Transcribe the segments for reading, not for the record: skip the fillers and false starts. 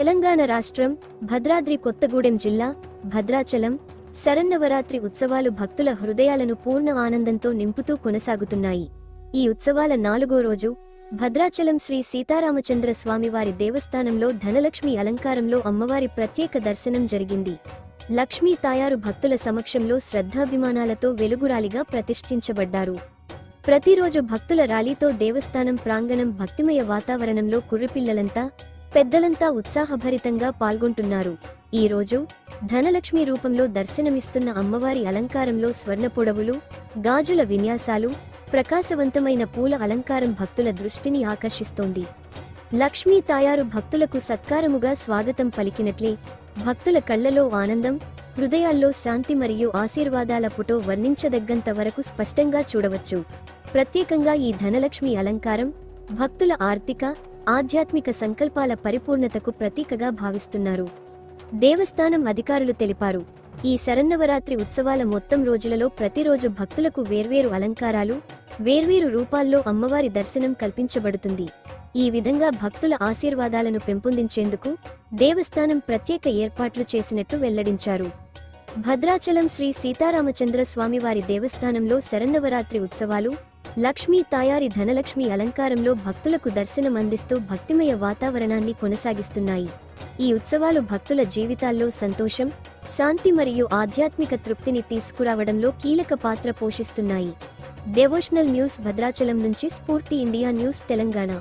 తెలంగాణ రాష్ట్రం భద్రాద్రి కొత్తగూడెం జిల్లా భద్రాచలం శరన్నవరాత్రి ఉత్సవాలు భక్తుల హృదయాలను పూర్ణ ఆనందంతో నింపుతూ కొనసాగుతున్నాయి. ఈ ఉత్సవాల 4వ రోజు భద్రాచలం శ్రీ సీతారామచంద్ర స్వామివారి దేవస్థానంలో ధనలక్ష్మి అలంకారంలో అమ్మవారి ప్రత్యేక దర్శనం జరిగింది. లక్ష్మీ తాయారు భక్తుల సమక్షంలో శ్రద్ధాభిమానాలతో వెలుగురాలిగా ప్రతిష్ఠించబడ్డారు. ప్రతిరోజు భక్తుల ర్యాలీతో దేవస్థానం ప్రాంగణం భక్తిమయ వాతావరణంలో కుర్రపిల్లలంతా పెద్దలంతా ఉత్సాహభరితంగా పాల్గొంటున్నారు. ఈ రోజు ధనలక్ష్మి రూపంలో దర్శనమిస్తున్న అమ్మవారి అలంకారంలో స్వర్ణ పొడవులు, గాజుల విన్యాసాలు, ప్రకాశవంతమైన పూల అలంకారం భక్తుల దృష్టిని ఆకర్షిస్తోంది. లక్ష్మీ తాయారు భక్తులకు సత్కారముగా స్వాగతం పలికినట్లే భక్తుల కళ్లలో ఆనందం, హృదయాల్లో శాంతి మరియు ఆశీర్వాదాల పుటో వర్ణించదగ్గంత వరకు స్పష్టంగా చూడవచ్చు. ప్రత్యేకంగా ఈ ధనలక్ష్మి అలంకారం భక్తుల ఆర్థిక, ఆధ్యాత్మిక సంకల్పాల పరిపూర్ణతకు ప్రతీకగా భావిస్తున్నారు. దేవస్థానం అధికారులు తెలిపారు. ఈ శరన్నవరాత్రి ఉత్సవాల మొత్తం రోజులలో ప్రతిరోజు భక్తులకు వేర్వేరు అలంకారాలు, వేర్వేరు రూపాల్లో అమ్మవారి దర్శనం కల్పించబడుతుంది. ఈ విధంగా భక్తుల ఆశీర్వాదాలను పెంపొందించేందుకు దేవస్థానం ప్రత్యేక ఏర్పాట్లు చేసినట్టు వెల్లడించారు. భద్రాచలం శ్రీ సీతారామచంద్ర స్వామివారి దేవస్థానంలో శరన్నవరాత్రి ఉత్సవాలు లక్ష్మీ తాయారి ధనలక్ష్మి అలంకారంలో భక్తులకు దర్శనం అందిస్తూ భక్తిమయ వాతావరణాన్ని కొనసాగిస్తున్నాయి. ఈ ఉత్సవాలు భక్తుల జీవితాల్లో సంతోషం, శాంతి మరియు ఆధ్యాత్మిక తృప్తిని తీసుకురావడంలో కీలక పాత్ర పోషిస్తున్నాయి. డెవోషనల్ న్యూస్ భద్రాచలం నుంచి స్ఫూర్తి ఇండియా న్యూస్ తెలంగాణ.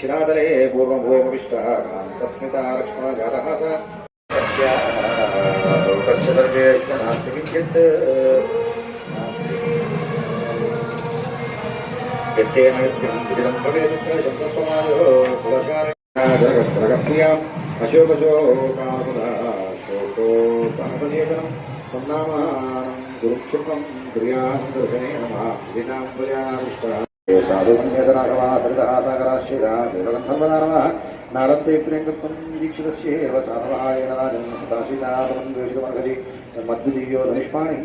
शिरादले पूर्वभोगविष्टः कान्तस्मिता लक्ष्मणजातः स तस्य दर्शेष्ट नास्ति किञ्चित् यत्तेन यत्किं विदितं भवेत् शब्दस्वमायो पुरस्कारप्रियाम् अशोकशोकामुदाशोको कामचेतनं सन्नामानं गुरुक्षिपं क्रियां दर्शने नमः विदिनां प्रयाविष्टः नारत्ते प्रियङ्गत्वं दीक्षितस्येव साधवायेन राजन् सदाशितापनं द्वेषितमर्हति मद्विदीयो धनिष्पाणि